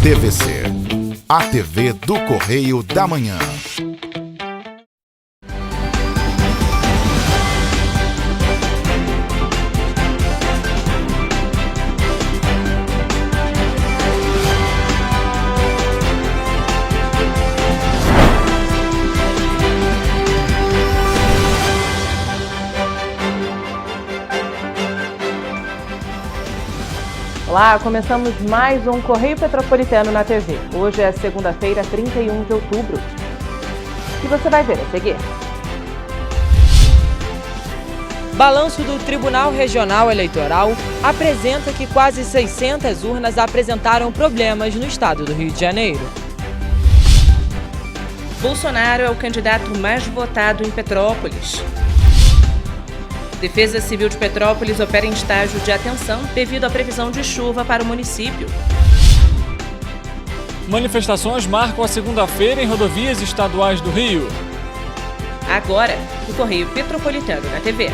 TVC, a TV do Correio da Manhã. Olá, começamos mais um Correio Petropolitano na TV. Hoje é segunda-feira, 31 de outubro. O que você vai ver a seguir? Balanço do Tribunal Regional Eleitoral apresenta que quase 600 urnas apresentaram problemas no estado do Rio de Janeiro. Bolsonaro é o candidato mais votado em Petrópolis. Defesa Civil de Petrópolis opera em estágio de atenção devido à previsão de chuva para o município. Manifestações marcam a segunda-feira em rodovias estaduais do Rio. Agora, o Correio Petropolitano na TV.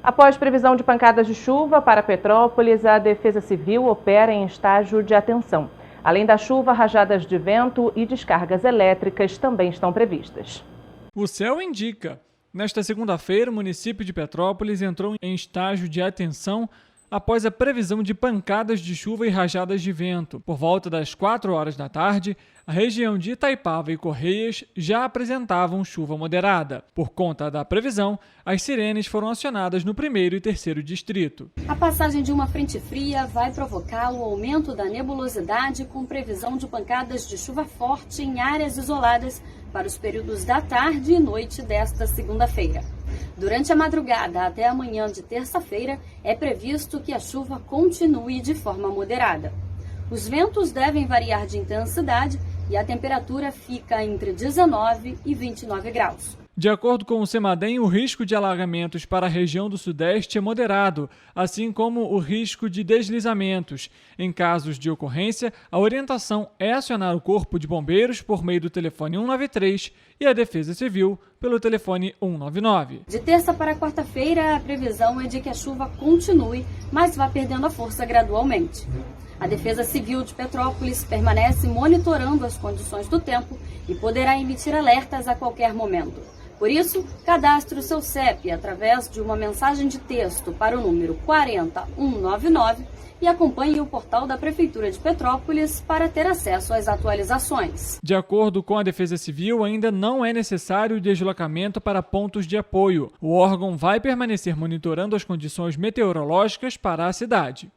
Após previsão de pancadas de chuva para Petrópolis, a Defesa Civil opera em estágio de atenção. Além da chuva, rajadas de vento e descargas elétricas também estão previstas. O céu indica. Nesta segunda-feira, o município de Petrópolis entrou em estágio de atenção após a previsão de pancadas de chuva e rajadas de vento. Por volta das 4 horas da tarde, a região de Itaipava e Correias já apresentavam chuva moderada. Por conta da previsão, as sirenes foram acionadas no 1º e 3º distrito. A passagem de uma frente fria vai provocar o aumento da nebulosidade com previsão de pancadas de chuva forte em áreas isoladas para os períodos da tarde e noite desta segunda-feira. Durante a madrugada até a manhã de terça-feira, é previsto que a chuva continue de forma moderada. Os ventos devem variar de intensidade e a temperatura fica entre 19 e 29 graus. De acordo com o CEMADEM, o risco de alagamentos para a região do Sudeste é moderado, assim como o risco de deslizamentos. Em casos de ocorrência, a orientação é acionar o Corpo de Bombeiros por meio do telefone 193 e a Defesa Civil pelo telefone 199. De terça para quarta-feira, a previsão é de que a chuva continue, mas vá perdendo a força gradualmente. A Defesa Civil de Petrópolis permanece monitorando as condições do tempo e poderá emitir alertas a qualquer momento. Por isso, cadastre o seu CEP através de uma mensagem de texto para o número 40199 e acompanhe o portal da Prefeitura de Petrópolis para ter acesso às atualizações. De acordo com a Defesa Civil, ainda não é necessário o deslocamento para pontos de apoio. O órgão vai permanecer monitorando as condições meteorológicas para a cidade.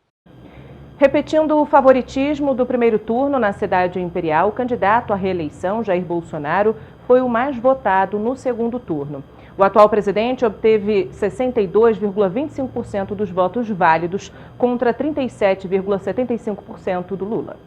Repetindo o favoritismo do primeiro turno na cidade imperial, o candidato à reeleição, Jair Bolsonaro, foi o mais votado no segundo turno. O atual presidente obteve 62,25% dos votos válidos contra 37,75% do Lula.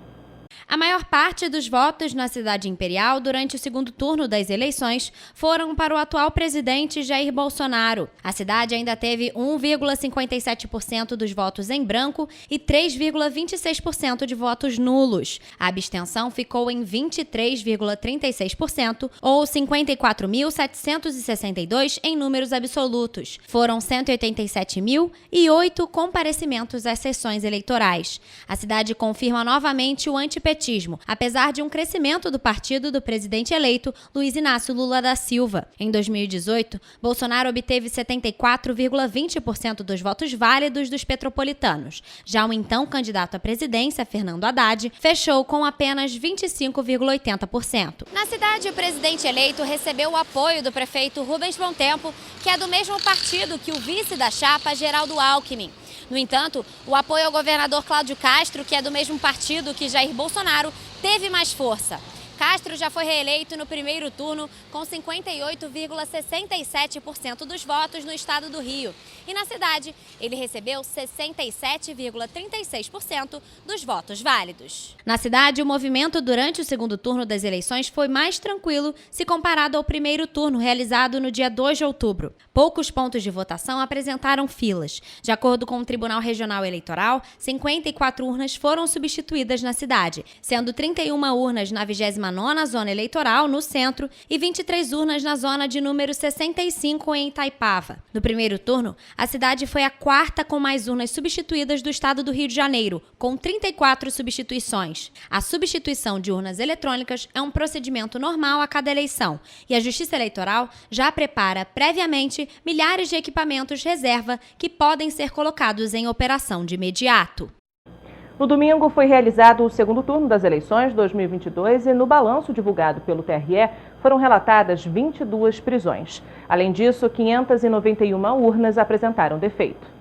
A maior parte dos votos na cidade imperial durante o segundo turno das eleições foram para o atual presidente Jair Bolsonaro. A cidade ainda teve 1,57% dos votos em branco e 3,26% de votos nulos. A abstenção ficou em 23,36% ou 54.762 em números absolutos. Foram 187.008 comparecimentos às sessões eleitorais. A cidade confirma novamente o antipetismo, apesar de um crescimento do partido do presidente eleito, Luiz Inácio Lula da Silva. Em 2018, Bolsonaro obteve 74,20% dos votos válidos dos petropolitanos. Já o então candidato à presidência, Fernando Haddad, fechou com apenas 25,80%. Na cidade, o presidente eleito recebeu o apoio do prefeito Rubens Bom Tempo, que é do mesmo partido que o vice da chapa, Geraldo Alckmin. No entanto, o apoio ao governador Cláudio Castro, que é do mesmo partido que Jair Bolsonaro, teve mais força. Castro já foi reeleito no primeiro turno com 58,67% dos votos no estado do Rio. E na cidade, ele recebeu 67,36% dos votos válidos. Na cidade, o movimento durante o segundo turno das eleições foi mais tranquilo se comparado ao primeiro turno realizado no dia 2 de outubro. Poucos pontos de votação apresentaram filas. De acordo com o Tribunal Regional Eleitoral, 54 urnas foram substituídas na cidade, sendo 31 urnas na 29ª nona zona eleitoral, no centro, e 23 urnas na zona de número 65 em Itaipava. No primeiro turno, a cidade foi a quarta com mais urnas substituídas do estado do Rio de Janeiro, com 34 substituições. A substituição de urnas eletrônicas é um procedimento normal a cada eleição, e a Justiça Eleitoral já prepara previamente milhares de equipamentos reserva que podem ser colocados em operação de imediato. No domingo foi realizado o segundo turno das eleições 2022 e no balanço divulgado pelo TRE foram relatadas 22 prisões. Além disso, 591 urnas apresentaram defeito.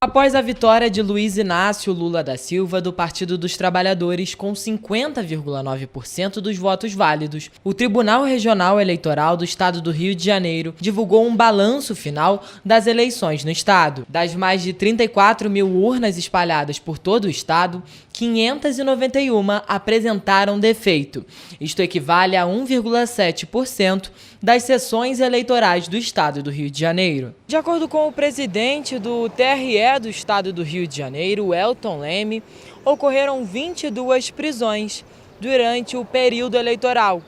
Após a vitória de Luiz Inácio Lula da Silva, do Partido dos Trabalhadores, com 50,9% dos votos válidos, o Tribunal Regional Eleitoral do Estado do Rio de Janeiro divulgou um balanço final das eleições no estado. Das mais de 34 mil urnas espalhadas por todo o estado, 591 apresentaram defeito. Isto equivale a 1,7% das sessões eleitorais do estado do Rio de Janeiro. De acordo com o presidente do TRE do estado do Rio de Janeiro, Elton Leme, ocorreram 22 prisões durante o período eleitoral.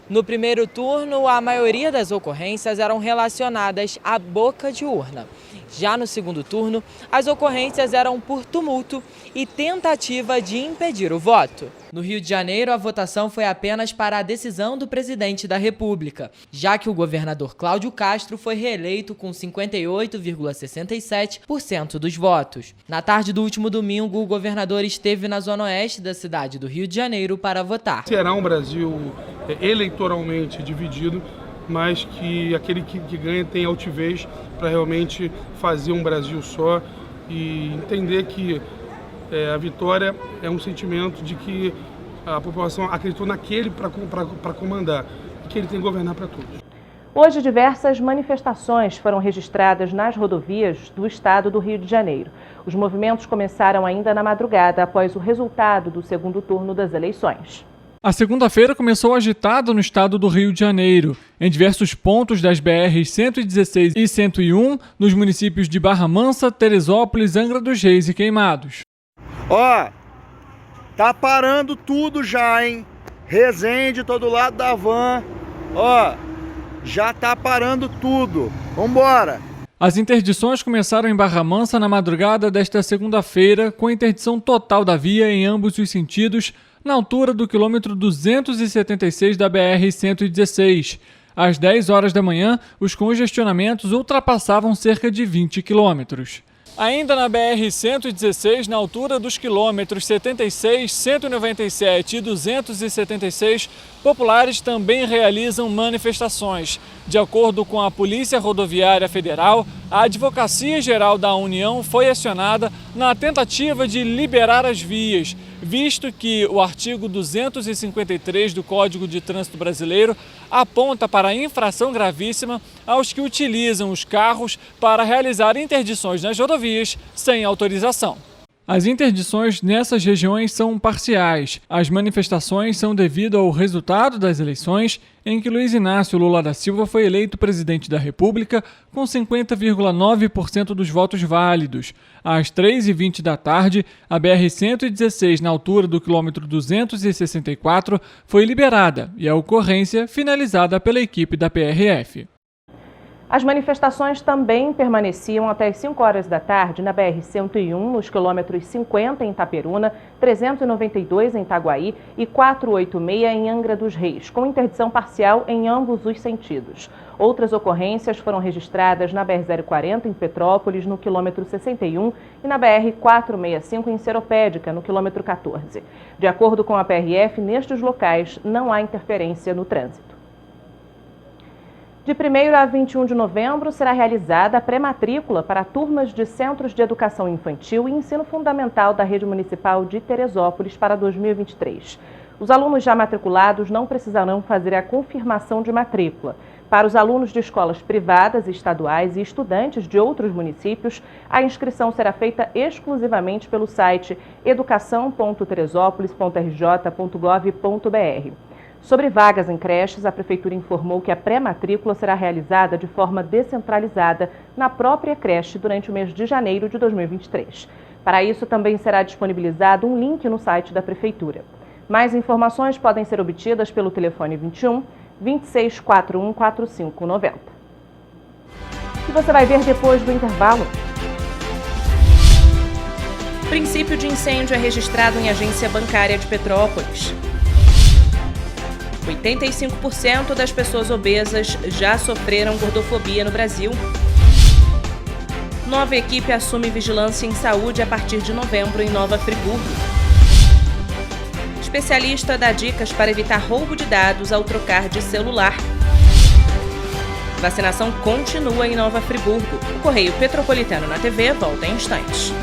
No primeiro turno, a maioria das ocorrências eram relacionadas à boca de urna. Já no segundo turno, as ocorrências eram por tumulto e tentativa de impedir o voto. No Rio de Janeiro, a votação foi apenas para a decisão do presidente da República, já que o governador Cláudio Castro foi reeleito com 58,67% dos votos. Na tarde do último domingo, o governador esteve na zona oeste da cidade do Rio de Janeiro para votar. Será um Brasil eleitoralmente dividido, mas que aquele que ganha tem altivez para realmente fazer um Brasil só e entender que a vitória é um sentimento de que a população acreditou naquele para comandar e que ele tem que governar para todos. Hoje, diversas manifestações foram registradas nas rodovias do estado do Rio de Janeiro. Os movimentos começaram ainda na madrugada, após o resultado do segundo turno das eleições. A segunda-feira começou agitada no estado do Rio de Janeiro, em diversos pontos das BRs 116 e 101, nos municípios de Barra Mansa, Teresópolis, Angra dos Reis e Queimados. Ó, tá parando tudo já, hein? Resende, todo lado da van, ó, já tá parando tudo. Vambora! As interdições começaram em Barra Mansa na madrugada desta segunda-feira, com interdição total da via em ambos os sentidos, na altura do quilômetro 276 da BR-116. Às 10 horas da manhã, os congestionamentos ultrapassavam cerca de 20 quilômetros. Ainda na BR-116, na altura dos quilômetros 76, 197 e 276, populares também realizam manifestações. De acordo com a Polícia Rodoviária Federal, a Advocacia Geral da União foi acionada na tentativa de liberar as vias, visto que o artigo 253 do Código de Trânsito Brasileiro aponta para a infração gravíssima aos que utilizam os carros para realizar interdições nas rodovias sem autorização. As interdições nessas regiões são parciais. As manifestações são devido ao resultado das eleições, em que Luiz Inácio Lula da Silva foi eleito presidente da República com 50,9% dos votos válidos. Às 3h20 da tarde, a BR-116, na altura do quilômetro 264, foi liberada e a ocorrência finalizada pela equipe da PRF. As manifestações também permaneciam até as 5 horas da tarde na BR-101, nos quilômetros 50 em Itaperuna, 392 em Itaguaí e 486 em Angra dos Reis, com interdição parcial em ambos os sentidos. Outras ocorrências foram registradas na BR-040 em Petrópolis, no quilômetro 61, e na BR-465 em Seropédica, no quilômetro 14. De acordo com a PRF, nestes locais não há interferência no trânsito. De 1º a 21 de novembro será realizada a pré-matrícula para turmas de centros de educação infantil e ensino fundamental da rede municipal de Teresópolis para 2023. Os alunos já matriculados não precisarão fazer a confirmação de matrícula. Para os alunos de escolas privadas, estaduais e estudantes de outros municípios, a inscrição será feita exclusivamente pelo site educação.teresópolis.rj.gov.br. Sobre vagas em creches, a Prefeitura informou que a pré-matrícula será realizada de forma descentralizada na própria creche durante o mês de janeiro de 2023. Para isso, também será disponibilizado um link no site da Prefeitura. Mais informações podem ser obtidas pelo telefone 21 2641 4590. E você vai ver depois do intervalo. Princípio de incêndio é registrado em agência bancária de Petrópolis. 85% das pessoas obesas já sofreram gordofobia no Brasil. Nova equipe assume vigilância em saúde a partir de novembro em Nova Friburgo. Especialista dá dicas para evitar roubo de dados ao trocar de celular. Vacinação continua em Nova Friburgo. O Correio Petropolitano na TV volta em instantes.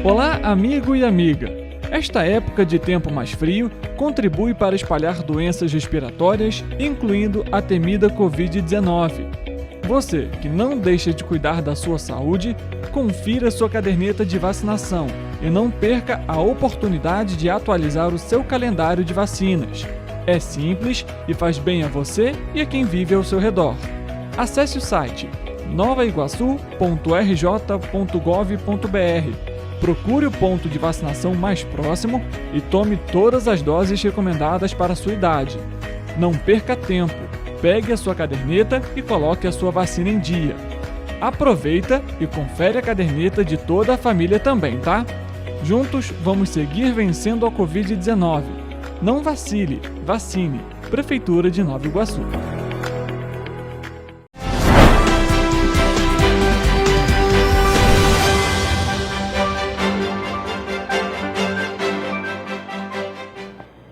Olá, amigo e amiga! Esta época de tempo mais frio contribui para espalhar doenças respiratórias, incluindo a temida Covid-19. Você que não deixa de cuidar da sua saúde, confira sua caderneta de vacinação e não perca a oportunidade de atualizar o seu calendário de vacinas. É simples e faz bem a você e a quem vive ao seu redor. Acesse o site novaiguaçu.rj.gov.br. Procure o ponto de vacinação mais próximo e tome todas as doses recomendadas para a sua idade. Não perca tempo, pegue a sua caderneta e coloque a sua vacina em dia. Aproveita e confere a caderneta de toda a família também, tá? Juntos vamos seguir vencendo a Covid-19. Não vacile, vacine. Prefeitura de Nova Iguaçu.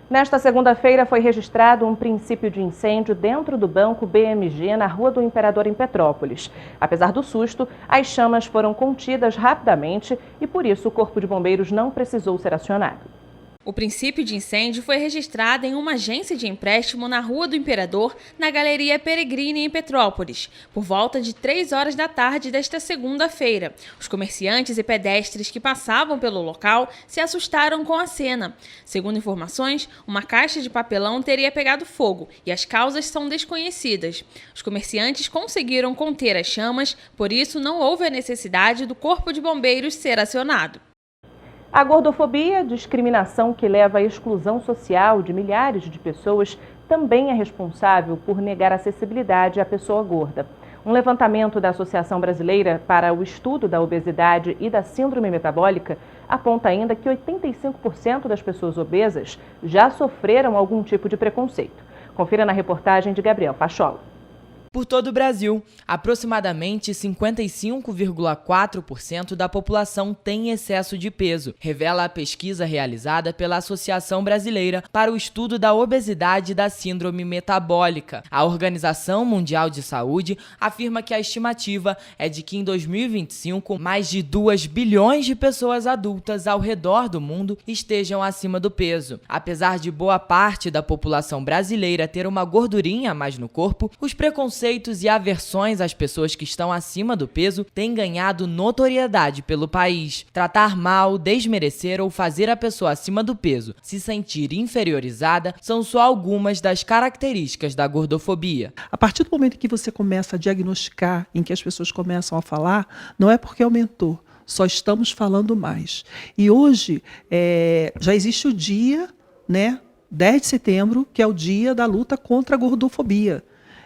Nesta segunda-feira foi registrado um princípio de incêndio dentro do Banco BMG na Rua do Imperador em Petrópolis. Apesar do susto, as chamas foram contidas rapidamente e por isso o Corpo de Bombeiros não precisou ser acionado. O princípio de incêndio foi registrado em uma agência de empréstimo na Rua do Imperador, na Galeria Peregrine, em Petrópolis, por volta de 3 horas da tarde desta segunda-feira. Os comerciantes e pedestres que passavam pelo local se assustaram com a cena. Segundo informações, uma caixa de papelão teria pegado fogo e as causas são desconhecidas. Os comerciantes conseguiram conter as chamas, por isso não houve a necessidade do Corpo de Bombeiros ser acionado. A gordofobia, discriminação que leva à exclusão social de milhares de pessoas, também é responsável por negar acessibilidade à pessoa gorda. Um levantamento da Associação Brasileira para o Estudo da Obesidade e da Síndrome Metabólica aponta ainda que 85% das pessoas obesas já sofreram algum tipo de preconceito. Confira na reportagem de Gabriel Pachola. Por todo o Brasil, aproximadamente 55,4% da população tem excesso de peso, revela a pesquisa realizada pela Associação Brasileira para o Estudo da Obesidade e da Síndrome Metabólica. A Organização Mundial de Saúde afirma que a estimativa é de que em 2025, mais de 2 bilhões de pessoas adultas ao redor do mundo estejam acima do peso. Apesar de boa parte da população brasileira ter uma gordurinha a mais no corpo, os preconceitos e aversões às pessoas que estão acima do peso têm ganhado notoriedade pelo país. Tratar mal, desmerecer ou fazer a pessoa acima do peso se sentir inferiorizada são só algumas das características da gordofobia. A partir do momento que você começa a diagnosticar, em que as pessoas começam a falar, não é porque aumentou, só estamos falando mais. E hoje já existe o dia, 10 de setembro, que é o dia da luta contra a gordofobia.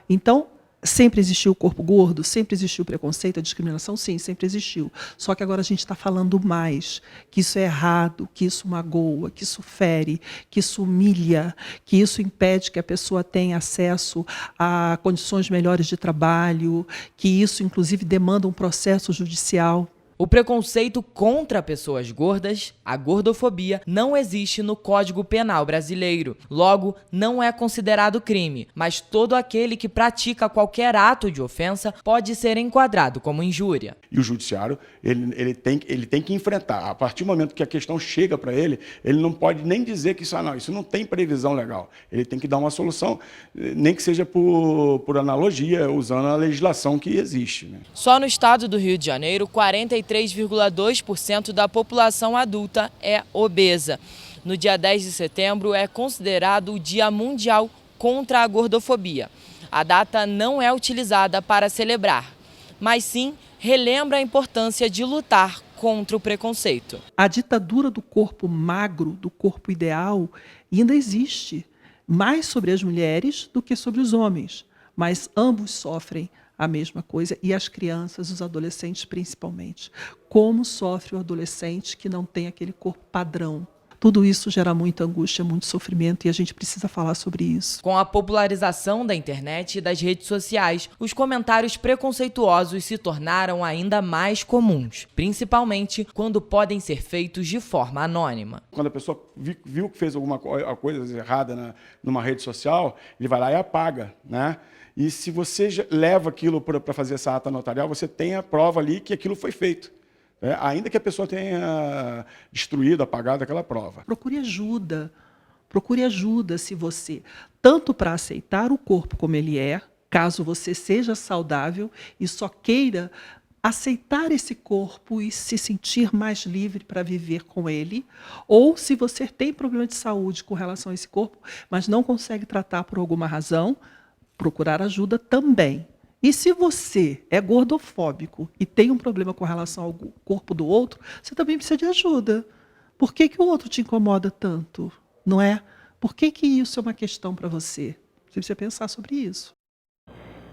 Então, sempre existiu o corpo gordo? Sempre existiu o preconceito, a discriminação? Sim, sempre existiu. Só que agora a gente está falando mais, que isso é errado, que isso magoa, que isso fere, que isso humilha, que isso impede que a pessoa tenha acesso a condições melhores de trabalho, que isso, inclusive, demanda um processo judicial. O preconceito contra pessoas gordas, a gordofobia, não existe no Código Penal brasileiro. Logo, não é considerado crime, mas todo aquele que pratica qualquer ato de ofensa pode ser enquadrado como injúria. E o judiciário, ele tem que enfrentar. A partir do momento que a questão chega para ele não pode nem dizer que isso não tem previsão legal. Ele tem que dar uma solução, nem que seja por analogia, usando a legislação que existe. Só no estado do Rio de Janeiro, 43,2% da população adulta é obesa. No dia 10 de setembro é considerado o Dia Mundial contra a Gordofobia. A data não é utilizada para celebrar, mas sim relembra a importância de lutar contra o preconceito. A ditadura do corpo magro, do corpo ideal, ainda existe, mais sobre as mulheres do que sobre os homens, mas ambos sofrem a mesma coisa, e as crianças, os adolescentes principalmente. Como sofre o adolescente que não tem aquele corpo padrão? Tudo isso gera muita angústia, muito sofrimento, e a gente precisa falar sobre isso. Com a popularização da internet e das redes sociais, os comentários preconceituosos se tornaram ainda mais comuns, principalmente quando podem ser feitos de forma anônima. Quando a pessoa viu que fez alguma coisa errada numa rede social, ele vai lá e apaga, né? E se você leva aquilo para fazer essa ata notarial, você tem a prova ali que aquilo foi feito. Ainda que a pessoa tenha destruído, apagado aquela prova. Procure ajuda se você, tanto para aceitar o corpo como ele é, caso você seja saudável e só queira aceitar esse corpo e se sentir mais livre para viver com ele, ou se você tem problema de saúde com relação a esse corpo, mas não consegue tratar por alguma razão, procurar ajuda também. E se você é gordofóbico e tem um problema com relação ao corpo do outro, você também precisa de ajuda. Por que o outro te incomoda tanto? Não é? Por que isso é uma questão para você? Você precisa pensar sobre isso.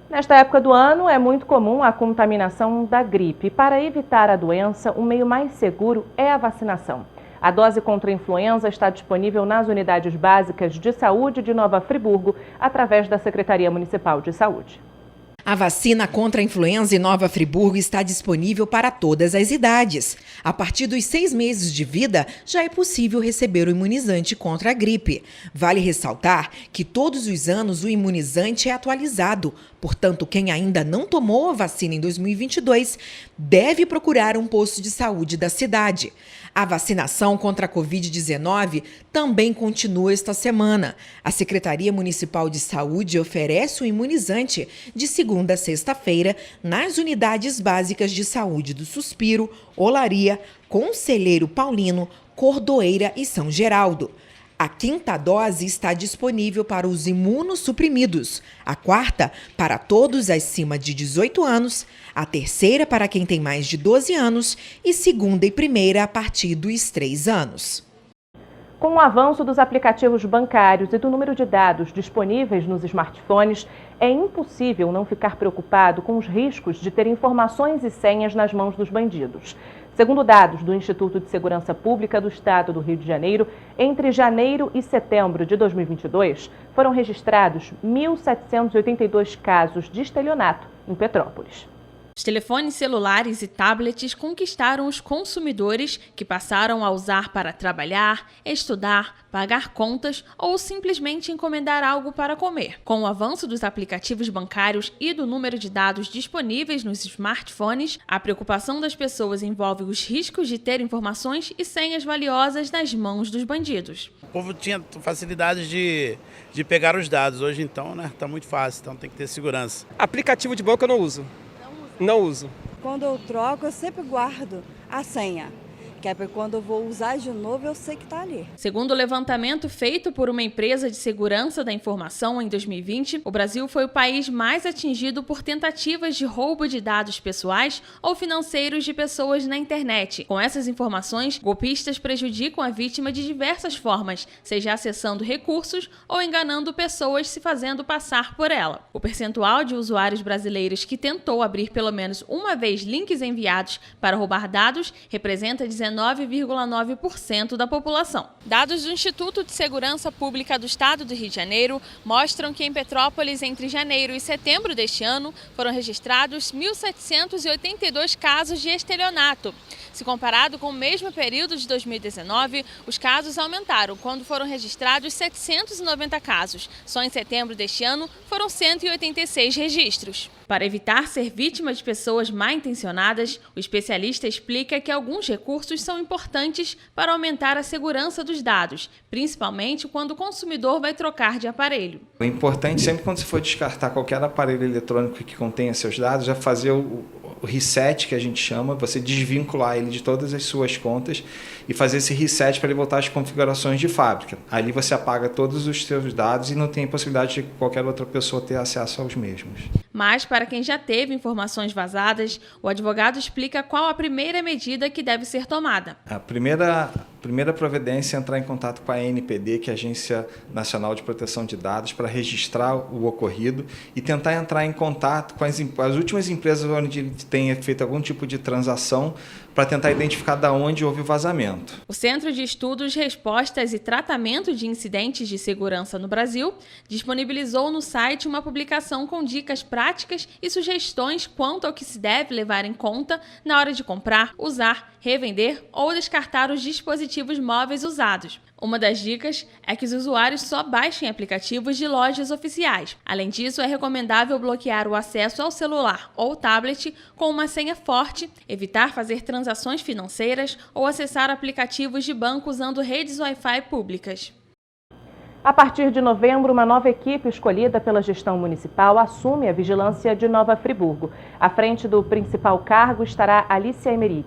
Nesta época do ano, é muito comum a contaminação da gripe. Para evitar a doença, o meio mais seguro é a vacinação. A dose contra a influenza está disponível nas unidades básicas de saúde de Nova Friburgo, através da Secretaria Municipal de Saúde. A vacina contra a influenza em Nova Friburgo está disponível para todas as idades. A partir dos 6 meses de vida, já é possível receber o imunizante contra a gripe. Vale ressaltar que todos os anos o imunizante é atualizado. Portanto, quem ainda não tomou a vacina em 2022 deve procurar um posto de saúde da cidade. A vacinação contra a Covid-19 também continua esta semana. A Secretaria Municipal de Saúde oferece o imunizante de segunda a sexta-feira nas unidades básicas de saúde do Suspiro, Olaria, Conselheiro Paulino, Cordoeira e São Geraldo. A 5ª dose está disponível para os imunossuprimidos, a 4ª para todos acima de 18 anos, a 3ª para quem tem mais de 12 anos e 2ª e 1ª a partir dos 3 anos. Com o avanço dos aplicativos bancários e do número de dados disponíveis nos smartphones, é impossível não ficar preocupado com os riscos de ter informações e senhas nas mãos dos bandidos. Segundo dados do Instituto de Segurança Pública do Estado do Rio de Janeiro, entre janeiro e setembro de 2022, foram registrados 1.782 casos de estelionato em Petrópolis. Os telefones celulares e tablets conquistaram os consumidores, que passaram a usar para trabalhar, estudar, pagar contas ou simplesmente encomendar algo para comer. Com o avanço dos aplicativos bancários e do número de dados disponíveis nos smartphones, a preocupação das pessoas envolve os riscos de ter informações e senhas valiosas nas mãos dos bandidos. O povo tinha facilidade de pegar os dados. Hoje, então, né, tá muito fácil, então tem que ter segurança. Aplicativo de banco eu não uso. Não uso. Quando eu troco, eu sempre guardo a senha, que é para quando eu vou usar de novo, eu sei que está ali. Segundo o levantamento feito por uma empresa de segurança da informação em 2020, o Brasil foi o país mais atingido por tentativas de roubo de dados pessoais ou financeiros de pessoas na internet. Com essas informações, golpistas prejudicam a vítima de diversas formas, seja acessando recursos ou enganando pessoas se fazendo passar por ela. O percentual de usuários brasileiros que tentou abrir pelo menos uma vez links enviados para roubar dados representa 19,9% da população. Dados do Instituto de Segurança Pública do Estado do Rio de Janeiro mostram que em Petrópolis, entre janeiro e setembro deste ano, foram registrados 1.782 casos de estelionato. Se comparado com o mesmo período de 2019, os casos aumentaram quando foram registrados 790 casos. Só em setembro deste ano foram 186 registros. Para evitar ser vítima de pessoas mal intencionadas, o especialista explica que alguns recursos são importantes para aumentar a segurança dos dados, principalmente quando o consumidor vai trocar de aparelho. É importante sempre quando você for descartar qualquer aparelho eletrônico que contenha seus dados, já fazer o reset, que a gente chama, você desvincular ele de todas as suas contas e fazer esse reset para ele voltar às configurações de fábrica. Ali você apaga todos os seus dados e não tem possibilidade de qualquer outra pessoa ter acesso aos mesmos. Mas, para quem já teve informações vazadas, o advogado explica qual a primeira medida que deve ser tomada. A primeira providência é entrar em contato com a ANPD, que é a Agência Nacional de Proteção de Dados, para registrar o ocorrido e tentar entrar em contato com as últimas empresas onde ele tenha feito algum tipo de transação para tentar identificar de onde houve o vazamento. O Centro de Estudos, Respostas e Tratamento de Incidentes de Segurança no Brasil disponibilizou no site uma publicação com dicas práticas e sugestões quanto ao que se deve levar em conta na hora de comprar, usar, revender ou descartar os dispositivos móveis usados. Uma das dicas é que os usuários só baixem aplicativos de lojas oficiais. Além disso, é recomendável bloquear o acesso ao celular ou tablet com uma senha forte, evitar fazer transações financeiras ou acessar aplicativos de banco usando redes Wi-Fi públicas. A partir de novembro, uma nova equipe escolhida pela gestão municipal assume a vigilância de Nova Friburgo. À frente do principal cargo estará Alicia Emerick,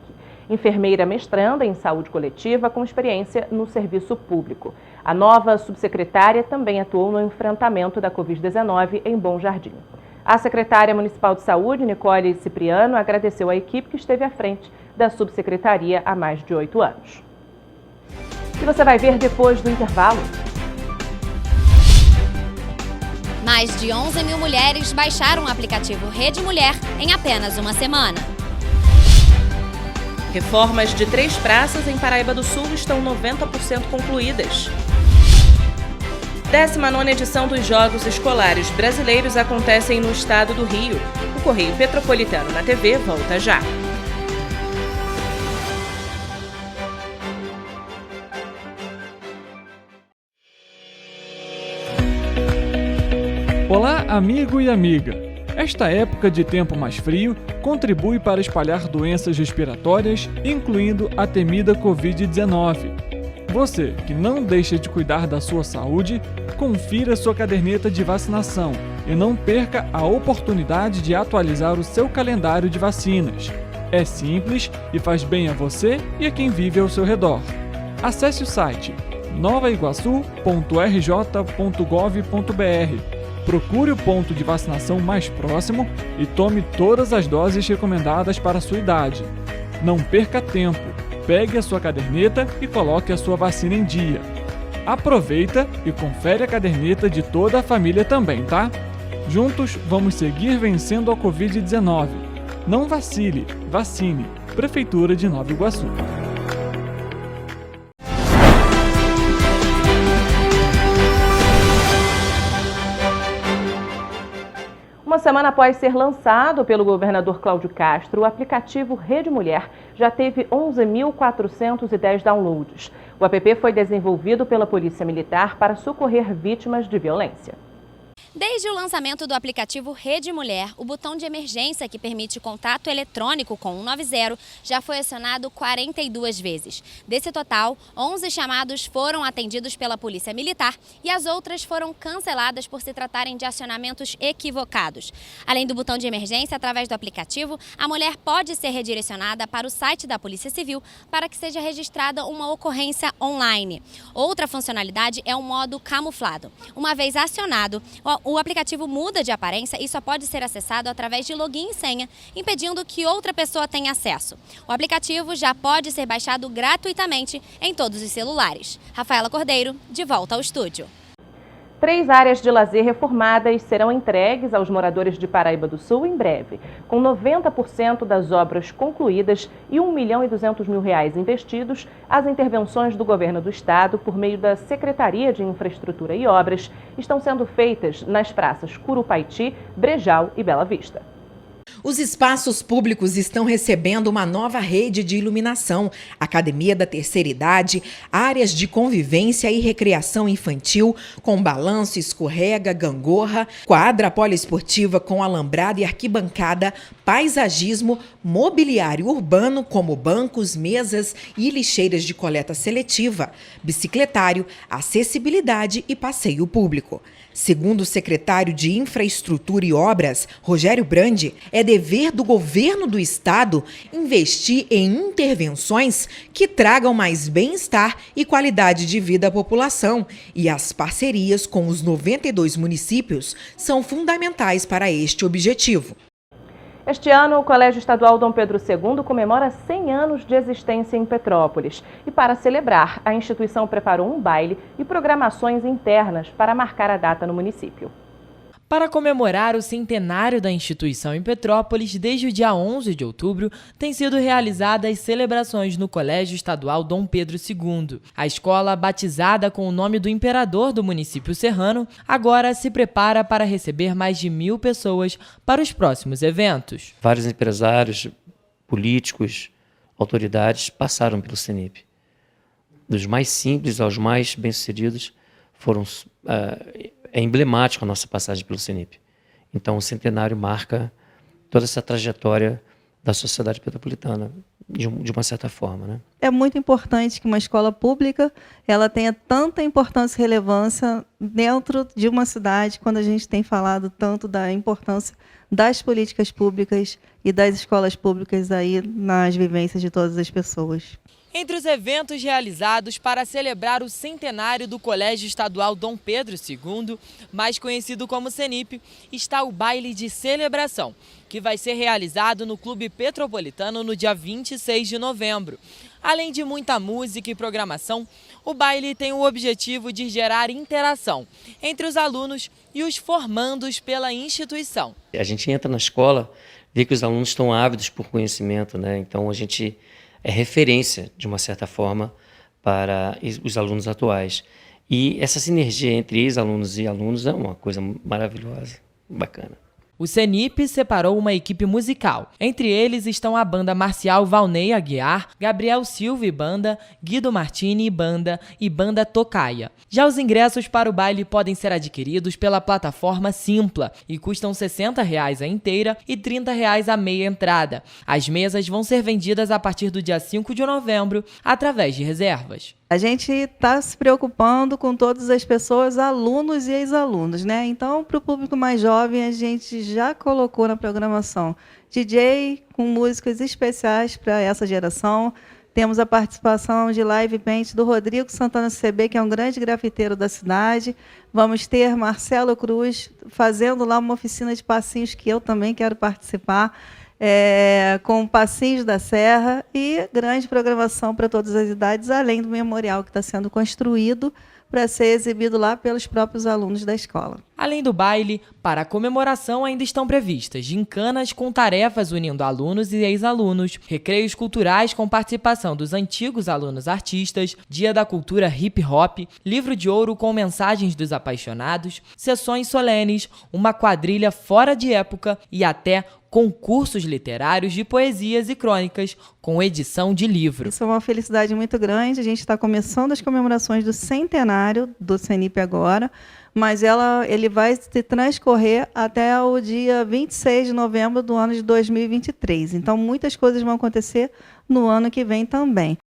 enfermeira mestranda em saúde coletiva com experiência no serviço público. A nova subsecretária também atuou no enfrentamento da Covid-19 em Bom Jardim. A secretária municipal de saúde, Nicole Cipriano, agradeceu à equipe que esteve à frente da subsecretaria há mais de 8 anos. E você vai ver depois do intervalo. Mais de 11 mil mulheres baixaram o aplicativo Rede Mulher em apenas uma semana. Reformas de 3 praças em Paraíba do Sul estão 90% concluídas. 19ª edição dos Jogos Escolares Brasileiros acontecem no estado do Rio. O Correio Petropolitano na TV volta já. Olá, amigo e amiga! Esta época de tempo mais frio contribui para espalhar doenças respiratórias, incluindo a temida Covid-19. Você que não deixa de cuidar da sua saúde, confira sua caderneta de vacinação e não perca a oportunidade de atualizar o seu calendário de vacinas. É simples e faz bem a você e a quem vive ao seu redor. Acesse o site novaiguaçu.rj.gov.br. Procure o ponto de vacinação mais próximo e tome todas as doses recomendadas para a sua idade. Não perca tempo, pegue a sua caderneta e coloque a sua vacina em dia. Aproveita e confere a caderneta de toda a família também, tá? Juntos vamos seguir vencendo a Covid-19. Não vacile, vacine. Prefeitura de Nova Iguaçu. Uma semana após ser lançado pelo governador Cláudio Castro, o aplicativo Rede Mulher já teve 11.410 downloads. O app foi desenvolvido pela Polícia Militar para socorrer vítimas de violência. Desde o lançamento do aplicativo Rede Mulher, o botão de emergência que permite contato eletrônico com o 190 já foi acionado 42 vezes. Desse total, 11 chamados foram atendidos pela Polícia Militar e as outras foram canceladas por se tratarem de acionamentos equivocados. Além do botão de emergência, através do aplicativo, a mulher pode ser redirecionada para o site da Polícia Civil para que seja registrada uma ocorrência online. Outra funcionalidade é o modo camuflado. Uma vez acionado, o aplicativo muda de aparência e só pode ser acessado através de login e senha, impedindo que outra pessoa tenha acesso. O aplicativo já pode ser baixado gratuitamente em todos os celulares. Rafaela Cordeiro, de volta ao estúdio. 3 áreas de lazer reformadas serão entregues aos moradores de Paraíba do Sul em breve. Com 90% das obras concluídas e R$ 1.200.000 investidos, as intervenções do governo do estado, por meio da Secretaria de Infraestrutura e Obras, estão sendo feitas nas praças Curupaiti, Brejal e Bela Vista. Os espaços públicos estão recebendo uma nova rede de iluminação, academia da terceira idade, áreas de convivência e recreação infantil, com balanço, escorrega, gangorra, quadra poliesportiva com alambrado e arquibancada, paisagismo, mobiliário urbano como bancos, mesas e lixeiras de coleta seletiva, bicicletário, acessibilidade e passeio público. Segundo o secretário de Infraestrutura e Obras, Rogério Brandi, é dever do governo do estado investir em intervenções que tragam mais bem-estar e qualidade de vida à população, e as parcerias com os 92 municípios são fundamentais para este objetivo. Este ano, o Colégio Estadual Dom Pedro II comemora 100 anos de existência em Petrópolis. E para celebrar, a instituição preparou um baile e programações internas para marcar a data no município. Para comemorar o centenário da instituição em Petrópolis, desde o dia 11 de outubro, têm sido realizadas celebrações no Colégio Estadual Dom Pedro II. A escola, batizada com o nome do imperador do município serrano, agora se prepara para receber mais de 1.000 pessoas para os próximos eventos. Vários empresários, políticos, autoridades passaram pelo CENIP. Dos mais simples aos mais bem-sucedidos foram... É emblemático a nossa passagem pelo CENIP. Então, o centenário marca toda essa trajetória da sociedade petropolitana, de uma certa forma, né? É muito importante que uma escola pública ela tenha tanta importância e relevância dentro de uma cidade, quando a gente tem falado tanto da importância das políticas públicas e das escolas públicas aí nas vivências de todas as pessoas. Entre os eventos realizados para celebrar o centenário do Colégio Estadual Dom Pedro II, mais conhecido como CENIP, está o baile de celebração, que vai ser realizado no Clube Petropolitano no dia 26 de novembro. Além de muita música e programação, o baile tem o objetivo de gerar interação entre os alunos e os formandos pela instituição. A gente entra na escola, vê que os alunos estão ávidos por conhecimento, né? Então a gente é referência, de uma certa forma, para os alunos atuais. E essa sinergia entre ex-alunos e alunos é uma coisa maravilhosa, bacana. O CENIP separou uma equipe musical. Entre eles estão a banda marcial Valnei Aguiar, Gabriel Silva e banda, Guido Martini e banda Tocaia. Já os ingressos para o baile podem ser adquiridos pela plataforma Simpla e custam R$ 60 a inteira e R$ 30 a meia entrada. As mesas vão ser vendidas a partir do dia 5 de novembro, através de reservas. A gente está se preocupando com todas as pessoas, alunos e ex-alunos, né? Então, para o público mais jovem, a gente já colocou na programação DJ com músicas especiais para essa geração. Temos a participação de live paint do Rodrigo Santana CB, que é um grande grafiteiro da cidade. Vamos ter Marcelo Cruz fazendo lá uma oficina de passinhos que eu também quero participar. Com Passinhos da Serra e grande programação para todas as idades, além do memorial que está sendo construído para ser exibido lá pelos próprios alunos da escola. Além do baile, para a comemoração ainda estão previstas gincanas com tarefas unindo alunos e ex-alunos, recreios culturais com participação dos antigos alunos artistas, Dia da Cultura Hip Hop, livro de ouro com mensagens dos apaixonados, sessões solenes, uma quadrilha fora de época e até concursos literários de poesias e crônicas com edição de livro. Isso é uma felicidade muito grande. A gente está começando as comemorações do centenário do CENIP agora, mas ele vai se transcorrer até o dia 26 de novembro do ano de 2023. Então, muitas coisas vão acontecer no ano que vem também.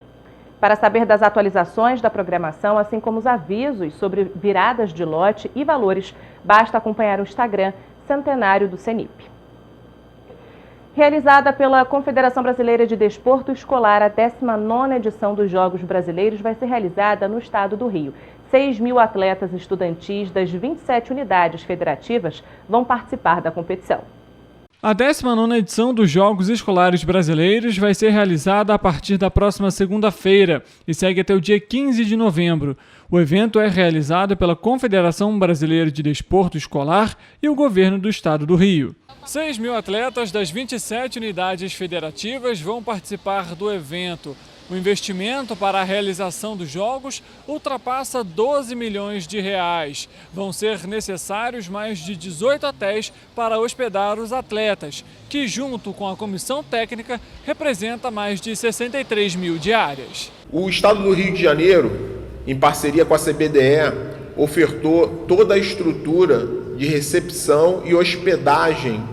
Para saber das atualizações da programação, assim como os avisos sobre viradas de lote e valores, basta acompanhar o Instagram Centenário do CENIP. Realizada pela Confederação Brasileira de Desporto Escolar, a 19ª edição dos Jogos Brasileiros vai ser realizada no estado do Rio. 6.000 atletas estudantis das 27 unidades federativas vão participar da competição. A 19ª edição dos Jogos Escolares Brasileiros vai ser realizada a partir da próxima segunda-feira e segue até o dia 15 de novembro. O evento é realizado pela Confederação Brasileira de Desporto Escolar e o Governo do Estado do Rio. 6.000 atletas das 27 unidades federativas vão participar do evento. O investimento para a realização dos Jogos ultrapassa 12 milhões de reais. Vão ser necessários mais de 18 hotéis para hospedar os atletas, que junto com a comissão técnica representa mais de 63 mil diárias. O Estado do Rio de Janeiro, em parceria com a CBDE, ofertou toda a estrutura de recepção e hospedagem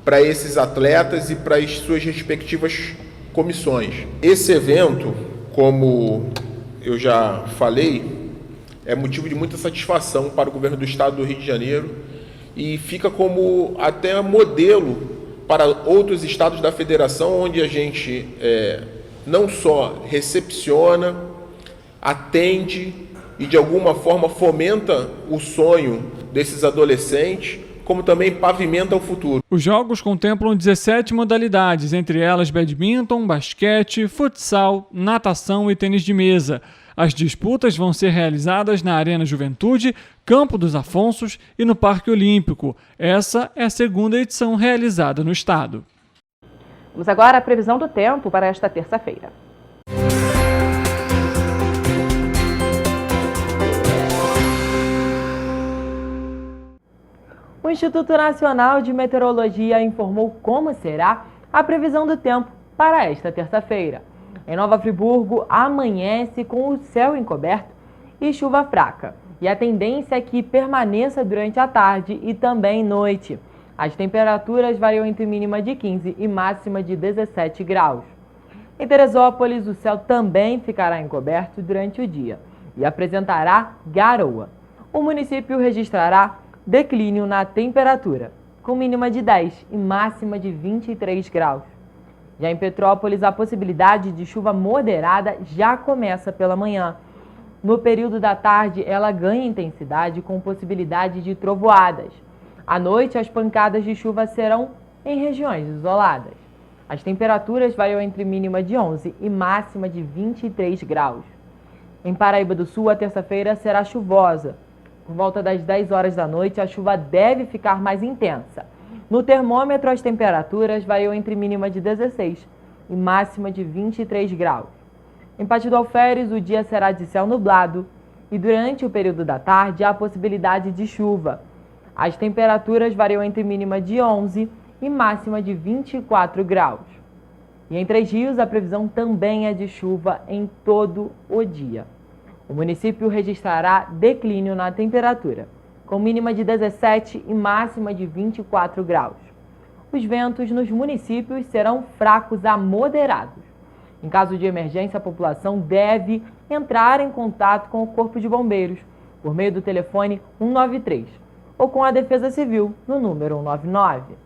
para esses atletas e para as suas respectivas comissões. Esse evento, como eu já falei, é motivo de muita satisfação para o governo do estado do Rio de Janeiro e fica como até modelo para outros estados da federação, onde a gente não só recepciona, atende e de alguma forma fomenta o sonho desses adolescentes, como também pavimenta o futuro. Os jogos contemplam 17 modalidades, entre elas badminton, basquete, futsal, natação e tênis de mesa. As disputas vão ser realizadas na Arena Juventude, Campo dos Afonsos e no Parque Olímpico. Essa é a segunda edição realizada no estado. Vamos agora à previsão do tempo para esta terça-feira. O Instituto Nacional de Meteorologia informou como será a previsão do tempo para esta terça-feira. Em Nova Friburgo, amanhece com o céu encoberto e chuva fraca. E a tendência é que permaneça durante a tarde e também noite. As temperaturas variam entre mínima de 15 e máxima de 17 graus. Em Teresópolis, o céu também ficará encoberto durante o dia e apresentará garoa. O município registrará declínio na temperatura, com mínima de 10 e máxima de 23 graus. Já em Petrópolis, a possibilidade de chuva moderada já começa pela manhã. No período da tarde, ela ganha intensidade com possibilidade de trovoadas. À noite, as pancadas de chuva serão em regiões isoladas. As temperaturas variam entre mínima de 11 e máxima de 23 graus. Em Paraíba do Sul, a terça-feira será chuvosa. Por volta das 10 horas da noite, a chuva deve ficar mais intensa. No termômetro, as temperaturas variam entre mínima de 16 e máxima de 23 graus. Em Pati do Alferes, o dia será de céu nublado e durante o período da tarde há a possibilidade de chuva. As temperaturas variam entre mínima de 11 e máxima de 24 graus. E em Três Rios, a previsão também é de chuva em todo o dia. O município registrará declínio na temperatura, com mínima de 17 e máxima de 24 graus. Os ventos nos municípios serão fracos a moderados. Em caso de emergência, a população deve entrar em contato com o Corpo de Bombeiros por meio do telefone 193 ou com a Defesa Civil no número 199.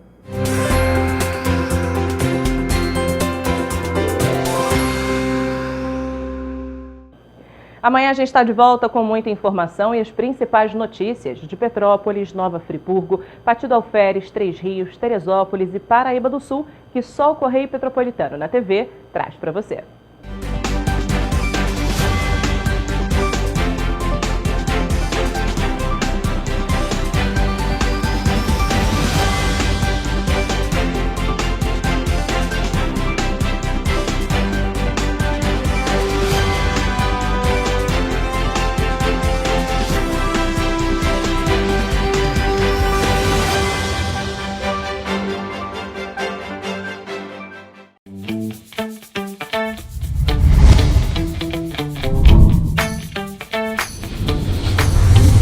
Amanhã a gente está de volta com muita informação e as principais notícias de Petrópolis, Nova Friburgo, Pati do Alferes, Três Rios, Teresópolis e Paraíba do Sul, que só o Correio Petropolitano na TV traz para você.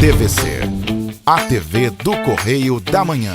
TVC, a TV do Correio da Manhã.